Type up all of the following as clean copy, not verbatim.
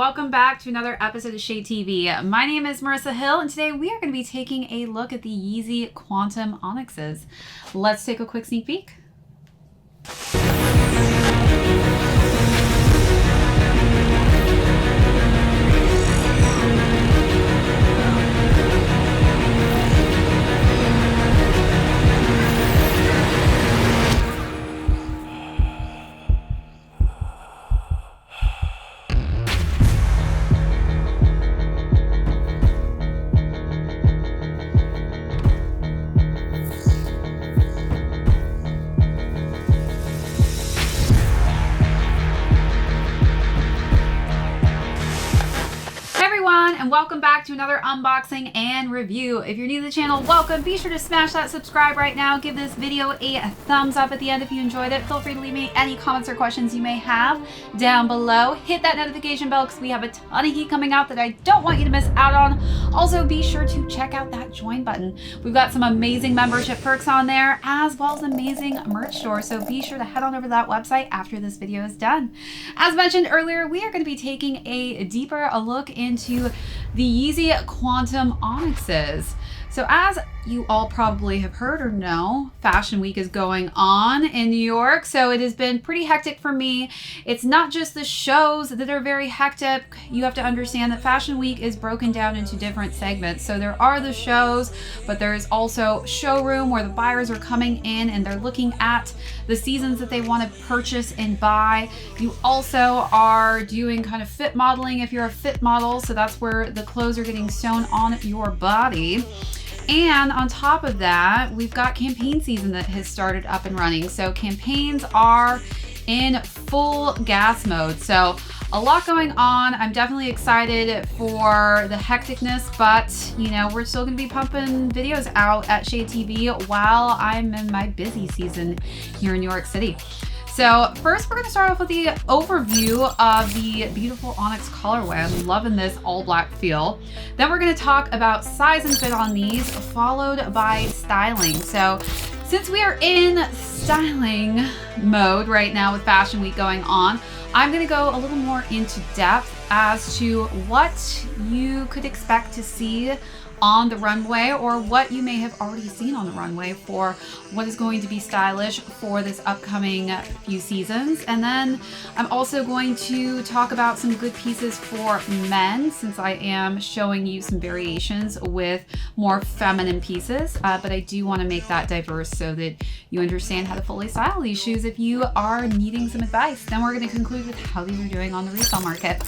welcome back to another episode of ShadeTV. My name is Marissa Hill, and today we are going to be taking a look at the YEEZY QNTM ONYXs. Let's take a quick sneak peek. And welcome back to another unboxing and review. If you're new to the channel, welcome. Be sure to smash that subscribe right now. Give this video a thumbs up at the end if you enjoyed it. Feel free to leave me any comments or questions you may have down below. Hit that notification bell because we have a ton of heat coming out that I don't want you to miss out on. Also, be sure to check out that join button. We've got some amazing membership perks on there as well as amazing merch store. So be sure to head on over to that website after this video is done. As mentioned earlier, we are going to be taking a deeper look into the YEEZY QNTM ONYXs. So as you all probably have heard or know, Fashion Week is going on in New York, so it has been pretty hectic for me. It's not just the shows that are very hectic. You have to understand that Fashion Week is broken down into different segments. So there are the shows, but there is also showroom where the buyers are coming in and they're looking at the seasons that they want to purchase and buy. You also are doing kind of fit modeling if you're a fit model, so that's where the clothes are getting sewn on your body. And on top of that, we've got campaign season that has started up and running. So campaigns are in full gas mode. So a lot going on. I'm definitely excited for the hecticness, but you know, we're still gonna be pumping videos out at ShadeTV while I'm in my busy season here in New York City. So first we're gonna start off with the overview of the beautiful Onyx colorway. I'm loving this all black feel. Then we're gonna talk about size and fit on these, followed by styling. So since we are in styling mode right now with Fashion Week going on, I'm gonna go a little more into depth as to what you could expect to see on the runway or what you may have already seen on the runway for what is going to be stylish for this upcoming few seasons. And then I'm also going to talk about some good pieces for men, since I am showing you some variations with more feminine pieces, but I do want to make that diverse so that you understand how to fully style these shoes if you are needing some advice. Then we're going to conclude with how these are doing on the resale market.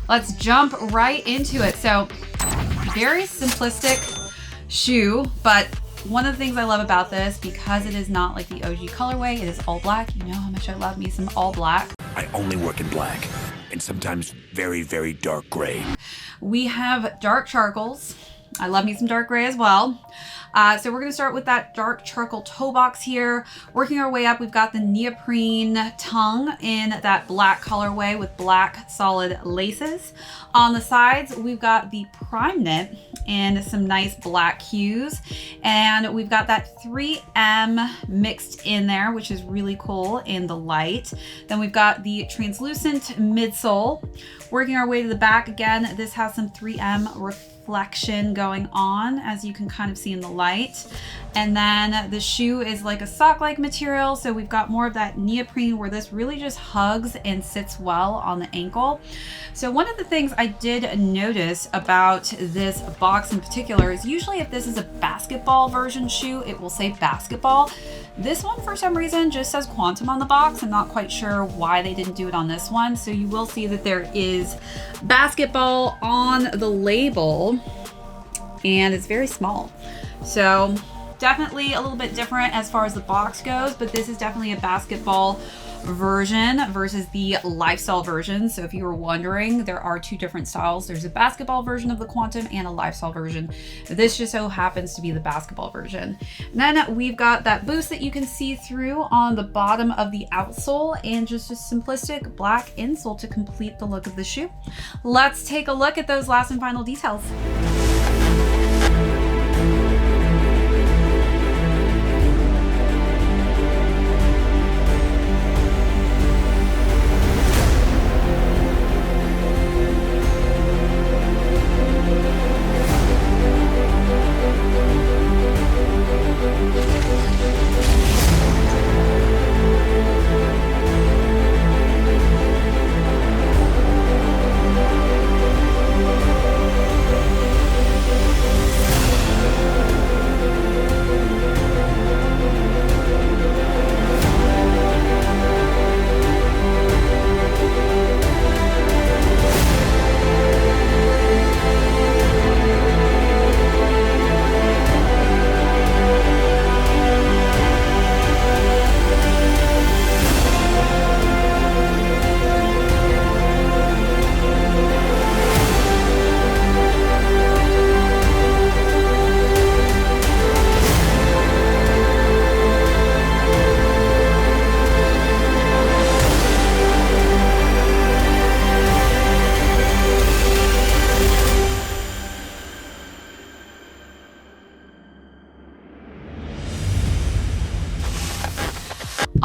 Let's jump right into it. So very simplistic shoe, but one of the things I love about this, because it is not like the OG colorway, it is all black. You know how much I love me some all black. I only work in black and sometimes very, very dark gray. We have dark charcoals. I love me some dark gray as well. So we're going to start with that dark charcoal toe box here. Working our way up, we've got the neoprene tongue in that black colorway with black solid laces. On the sides, we've got the prime knit in some nice black hues. And we've got that 3M mixed in there, which is really cool in the light. Then we've got the translucent midsole. Working our way to the back again, this has some 3M reflection going on, as you can kind of see in the light. And then the shoe is like a sock-like material, so we've got more of that neoprene where this really just hugs and sits well on the ankle. So one of the things I did notice about this box in particular is usually if this is a basketball version shoe, it will say basketball. This one for some reason just says QNTM on the box. I'm not quite sure why they didn't do it on this one. So you will see that there is basketball on the label and it's very small. So definitely a little bit different as far as the box goes, but this is definitely a basketball version versus the lifestyle version. So if you were wondering, there are two different styles. There's a basketball version of the QNTM and a lifestyle version. This just so happens to be the basketball version. And then we've got that boost that you can see through on the bottom of the outsole and just a simplistic black insole to complete the look of the shoe. Let's take a look at those last and final details.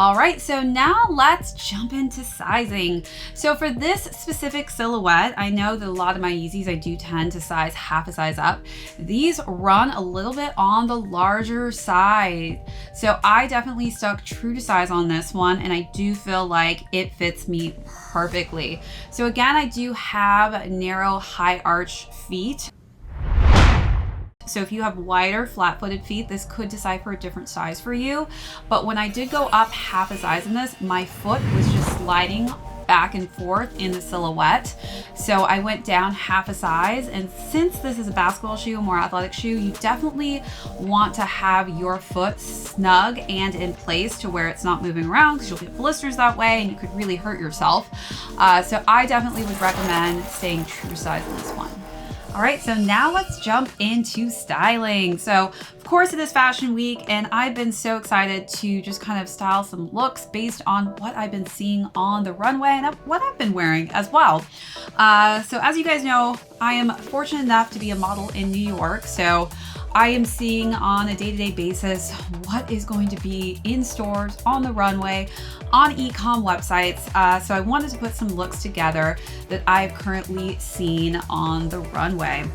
All right, so now let's jump into sizing. So for this specific silhouette, I know that a lot of my Yeezys, I do tend to size half a size up. These run a little bit on the larger side. So I definitely stuck true to size on this one, and I do feel like it fits me perfectly. So again, I do have narrow, high arch feet. So if you have wider flat-footed feet, this could decipher a different size for you. But when I did go up half a size in this, my foot was just sliding back and forth in the silhouette. So I went down half a size. And since this is a basketball shoe, a more athletic shoe, you definitely want to have your foot snug and in place to where it's not moving around, because you'll get blisters that way and you could really hurt yourself. So I definitely would recommend staying true to size in this one. All right, so now let's jump into styling. So of course it is fashion week, and I've been so excited to just kind of style some looks based on what I've been seeing on the runway and what I've been wearing as well. So as you guys know, I am fortunate enough to be a model in New York. So I am seeing on a day-to-day basis what is going to be in stores, on the runway, on e-com websites. So I wanted to put some looks together that I've currently seen on the runway.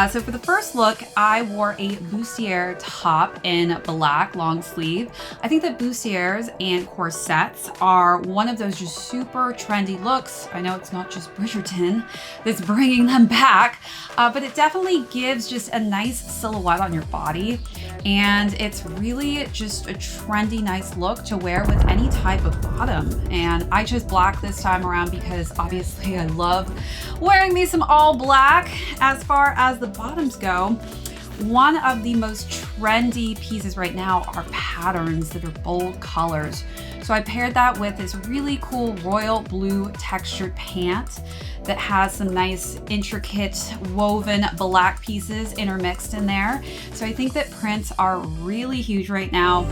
So for the first look, I wore a bustier top in black long sleeve. I think that bustiers and corsets are one of those just super trendy looks. I know it's not just Bridgerton that's bringing them back, but it definitely gives just a nice silhouette on your body. And it's really just a trendy, nice look to wear with any type of bottom. And I chose black this time around because obviously I love wearing me some all black. As far as the bottoms go, one of the most trendy pieces right now are patterns that are bold colors. So I paired that with this really cool royal blue textured pant that has some nice intricate woven black pieces intermixed in there. So I think that prints are really huge right now.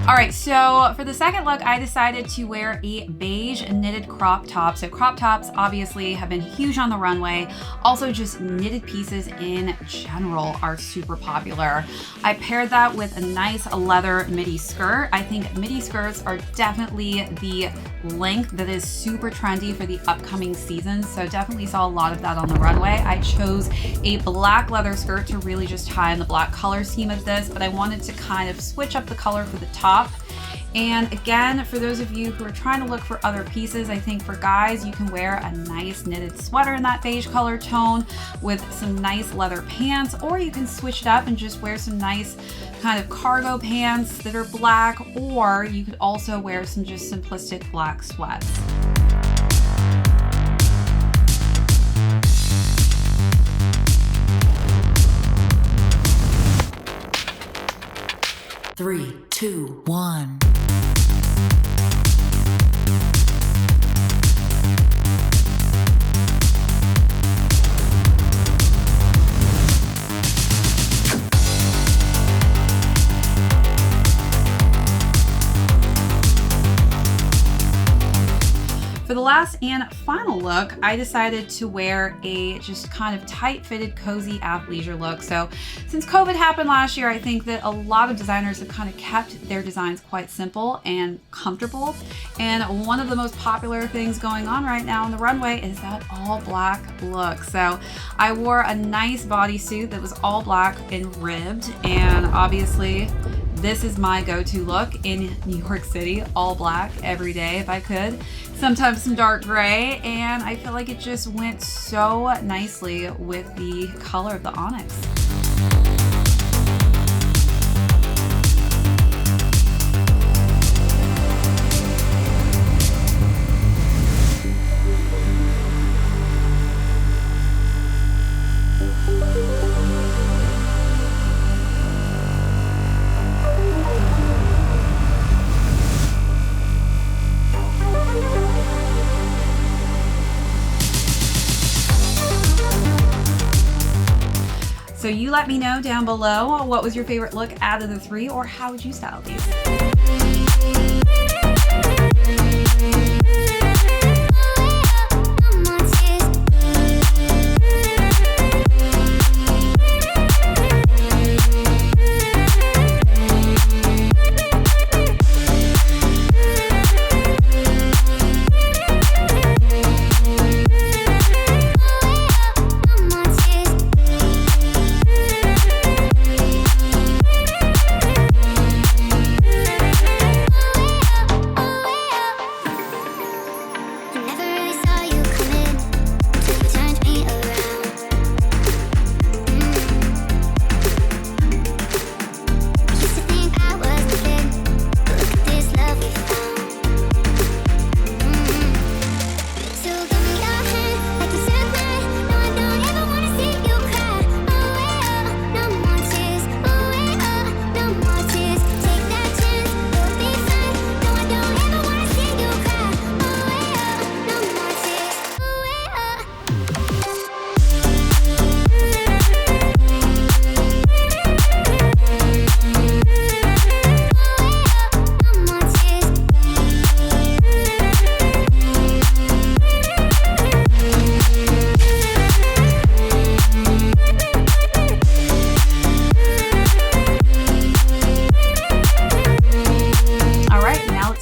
All right, so for the second look, I decided to wear a beige knitted crop top. So crop tops obviously have been huge on the runway. Also just knitted pieces in general are super popular. I paired that with a nice leather midi skirt. I think midi skirts are definitely the length that is super trendy for the upcoming season. So definitely saw a lot of that on the runway. I chose a black leather skirt to really just tie in the black color scheme of this, but I wanted to kind of switch up the color for the top. And again, for those of you who are trying to look for other pieces, I think for guys, you can wear a nice knitted sweater in that beige color tone with some nice leather pants, or you can switch it up and just wear some nice kind of cargo pants that are black, or you could also wear some just simplistic black sweats. Three, two, one. For the last and final look, I decided to wear a just kind of tight-fitted, cozy athleisure look. So since COVID happened last year, I think that a lot of designers have kind of kept their designs quite simple and comfortable. And one of the most popular things going on right now on the runway is that all black look. So I wore a nice bodysuit that was all black and ribbed, and obviously this is my go-to look in New York City, all black every day if I could. Sometimes some dark gray, and I feel like it just went so nicely with the color of the onyx. You let me know down below what was your favorite look out of the 3, or how would you style these?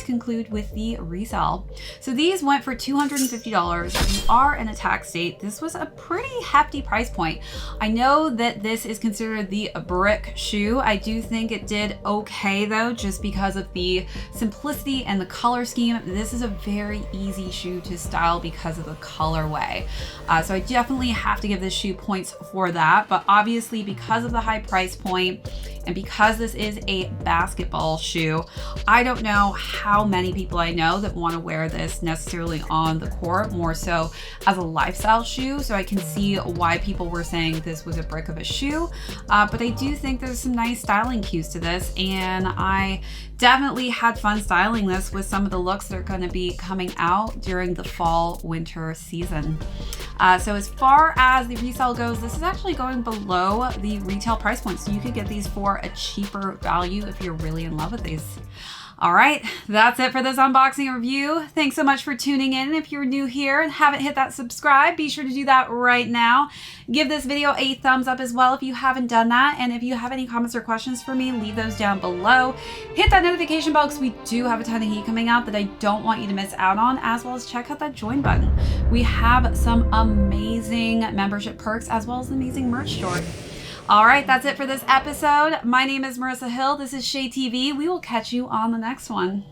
Conclude with the Resale. So these went for $250. If you are in a tax state, this was a pretty hefty price point. I know that this is considered the brick shoe. I do think it did okay though, just because of the simplicity and the color scheme. This is a very easy shoe to style because of the colorway. So I definitely have to give this shoe points for that. But obviously, because of the high price point and because this is a basketball shoe, I don't know how many people I know that want to wear this necessarily on the court, more so as a lifestyle shoe. So I can see why people were saying this was a brick of a shoe, but I do think there's some nice styling cues to this, and I definitely had fun styling this with some of the looks that are going to be coming out during the fall winter season. So as far as the Resale goes, this is actually going below the retail price point, so you could get these for a cheaper value if you're really in love with these. All right, that's it for this unboxing review. Thanks so much for tuning in. If you're new here and haven't hit that subscribe, be sure to do that right now. Give this video a thumbs up as well if you haven't done that. And if you have any comments or questions for me, leave those down below. Hit that notification bell because we do have a ton of heat coming out that I don't want you to miss out on, as well as check out that join button. We have some amazing membership perks as well as amazing merch store. All right, that's it for this episode. My name is Marissa Hill. This is ShadeTV. We will catch you on the next one.